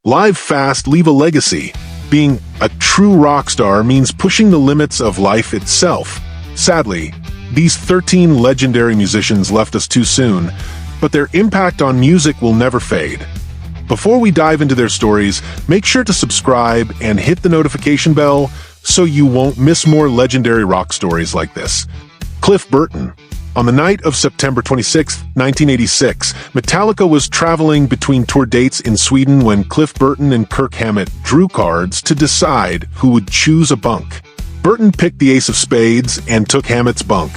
Live fast, leave a legacy. Being a true rock star means pushing the limits of life itself. Sadly, these 13 legendary musicians left us too soon, but their impact on music will never fade. Before we dive into their stories, make sure to subscribe and hit the notification bell so you won't miss more legendary rock stories like this. Cliff Burton. On the night of September 26, 1986, Metallica was traveling between tour dates in Sweden when Cliff Burton and Kirk Hammett drew cards to decide who would choose a bunk. Burton picked the ace of spades and took Hammett's bunk.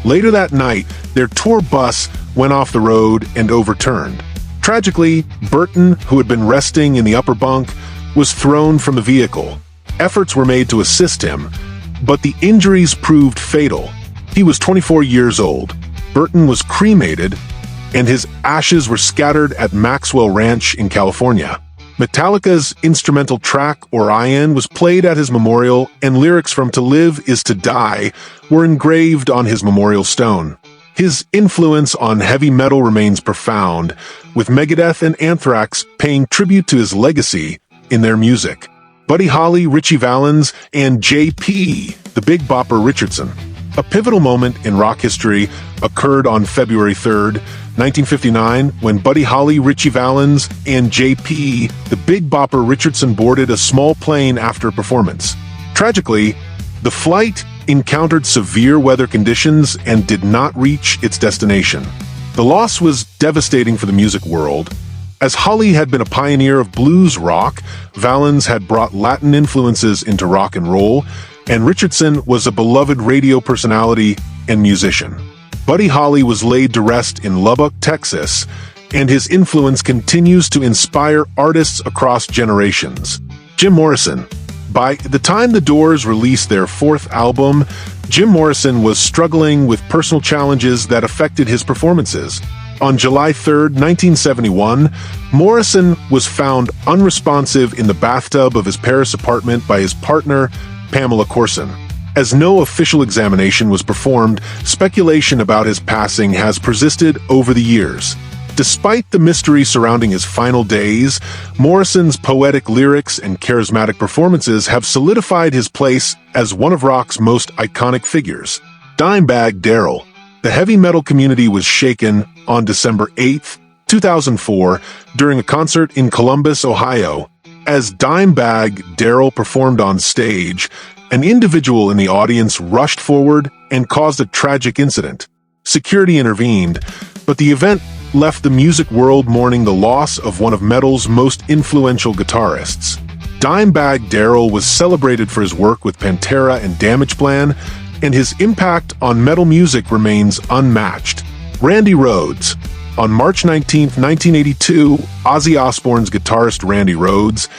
Later that night, their tour bus went off the road and overturned. Tragically, Burton, who had been resting in the upper bunk, was thrown from the vehicle. Efforts were made to assist him, but the injuries proved fatal. He was 24 years old. Burton was cremated, and his ashes were scattered at Maxwell Ranch in California. Metallica's instrumental track, Orion, was played at his memorial, and lyrics from To Live Is to Die were engraved on his memorial stone. His influence on heavy metal remains profound, with Megadeth and Anthrax paying tribute to his legacy in their music. Buddy Holly, Ritchie Valens, and J.P., the Big Bopper Richardson. A pivotal moment in rock history occurred on February 3, 1959, when Buddy Holly, Ritchie Valens, and J.P., the Big Bopper Richardson boarded a small plane after a performance. Tragically, the flight encountered severe weather conditions and did not reach its destination. The loss was devastating for the music world. As Holly had been a pioneer of blues rock, Valens had brought Latin influences into rock and roll, and Richardson was a beloved radio personality and musician. Buddy Holly was laid to rest in Lubbock, Texas, and his influence continues to inspire artists across generations. Jim Morrison. By the time the Doors released their fourth album, Jim Morrison was struggling with personal challenges that affected his performances. On July 3, 1971, Morrison was found unresponsive in the bathtub of his Paris apartment by his partner, Pamela Corson. As no official examination was performed, speculation about his passing has persisted over the years. Despite the mystery surrounding his final days, Morrison's poetic lyrics and charismatic performances have solidified his place as one of rock's most iconic figures. Dimebag Darrell. The heavy metal community was shaken on December 8, 2004, during a concert in Columbus, Ohio. As Dimebag Darrell performed on stage, an individual in the audience rushed forward and caused a tragic incident. Security intervened, but the event left the music world mourning the loss of one of metal's most influential guitarists. Dimebag Darrell was celebrated for his work with Pantera and Damageplan, and his impact on metal music remains unmatched. Randy Rhoads. On March 19, 1982, Ozzy Osbourne's guitarist Randy Rhoads,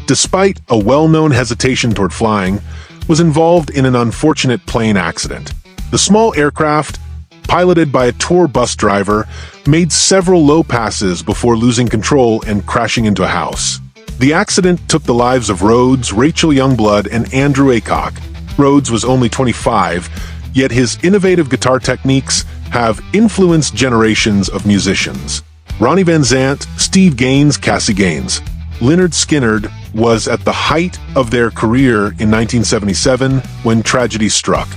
despite a well-known hesitation toward flying, was involved in an unfortunate plane accident. The small aircraft, piloted by a tour bus driver, made several low passes before losing control and crashing into a house. The accident took the lives of Rhoads, Rachel Youngblood, and Andrew Aycock. Rhoads was only 25, yet his innovative guitar techniques have influenced generations of musicians. Ronnie Van Zant, Steve Gaines, Cassie Gaines. Lynyrd Skynyrd was at the height of their career in 1977 when tragedy struck.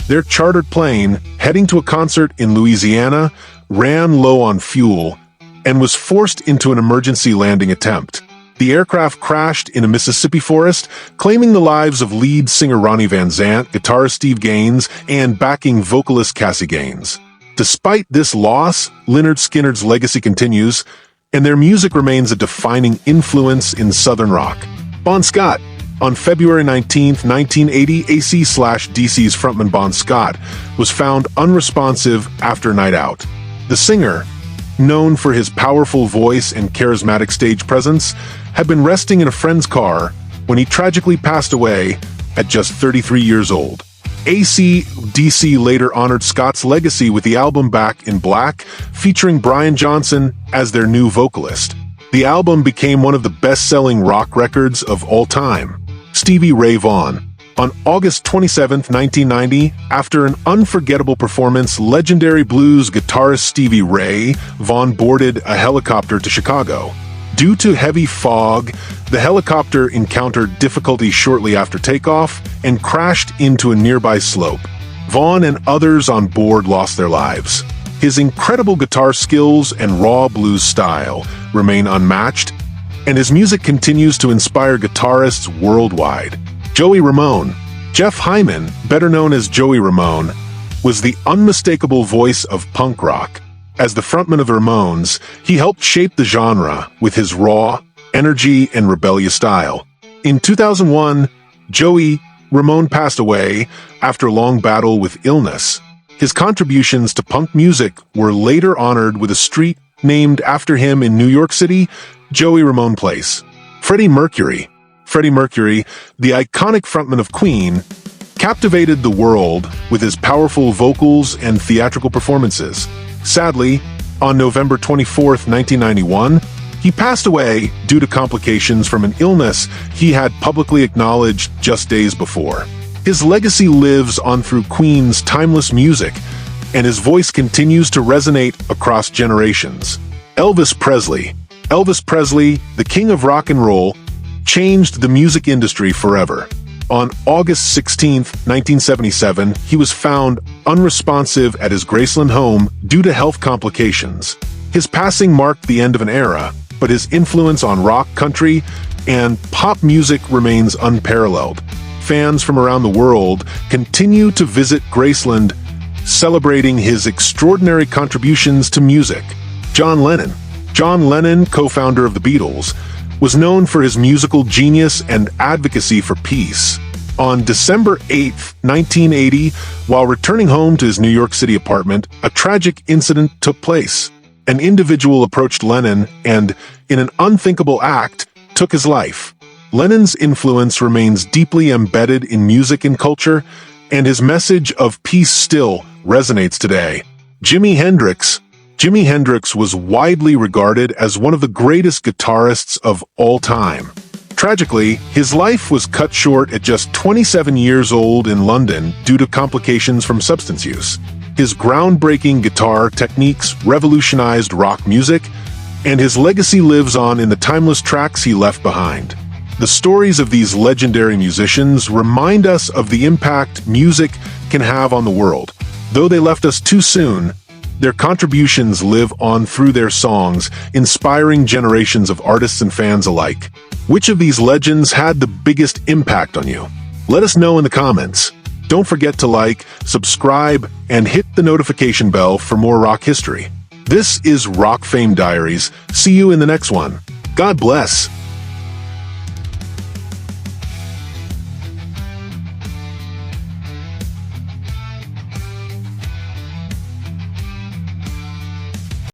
Their chartered plane, heading to a concert in Louisiana, ran low on fuel and was forced into an emergency landing attempt. The aircraft crashed in a Mississippi forest, claiming the lives of lead singer Ronnie Van Zant, guitarist Steve Gaines, and backing vocalist Cassie Gaines. Despite this loss, Lynyrd Skynyrd's legacy continues, and their music remains a defining influence in Southern rock. Bon Scott. On February 19, 1980, AC/DC's frontman Bon Scott was found unresponsive after a night out. The singer, known for his powerful voice and charismatic stage presence, had been resting in a friend's car when he tragically passed away at just 33 years old. AC/DC later honored Scott's legacy with the album Back in Black, featuring Brian Johnson as their new vocalist. The album became one of the best-selling rock records of all time. Stevie Ray Vaughan. On August 27, 1990, after an unforgettable performance, legendary blues guitarist Stevie Ray Vaughan boarded a helicopter to Chicago. Due to heavy fog, the helicopter encountered difficulty shortly after takeoff and crashed into a nearby slope. Vaughan and others on board lost their lives. His incredible guitar skills and raw blues style remain unmatched, and his music continues to inspire guitarists worldwide. Joey Ramone. Jeff Hyman, better known as Joey Ramone, was the unmistakable voice of punk rock. As the frontman of the Ramones, he helped shape the genre with his raw, energy, and rebellious style. In 2001, Joey Ramone passed away after a long battle with illness. His contributions to punk music were later honored with a street named after him in New York City, Joey Ramone Place. Freddie Mercury. Freddie Mercury, the iconic frontman of Queen, captivated the world with his powerful vocals and theatrical performances. Sadly, on November 24, 1991, he passed away due to complications from an illness he had publicly acknowledged just days before. His legacy lives on through Queen's timeless music, and his voice continues to resonate across generations. Elvis Presley. Elvis Presley, the king of rock and roll, changed the music industry forever. On August 16, 1977, he was found unresponsive at his Graceland home due to health complications. His passing marked the end of an era, but his influence on rock, country, and pop music remains unparalleled. Fans from around the world continue to visit Graceland, celebrating his extraordinary contributions to music. John Lennon. John Lennon, co-founder of the Beatles, was known for his musical genius and advocacy for peace. On December 8, 1980, while returning home to his New York City apartment, a tragic incident took place. An individual approached Lennon and, in an unthinkable act, took his life. Lennon's influence remains deeply embedded in music and culture, and his message of peace still resonates today. Jimi Hendrix. Jimi Hendrix was widely regarded as one of the greatest guitarists of all time. Tragically, his life was cut short at just 27 years old in London due to complications from substance use. His groundbreaking guitar techniques revolutionized rock music, and his legacy lives on in the timeless tracks he left behind. The stories of these legendary musicians remind us of the impact music can have on the world. Though they left us too soon, their contributions live on through their songs, inspiring generations of artists and fans alike. Which of these legends had the biggest impact on you? Let us know in the comments. Don't forget to like, subscribe, and hit the notification bell for more rock history. This is Rock Fame Diaries. See you in the next one. God bless.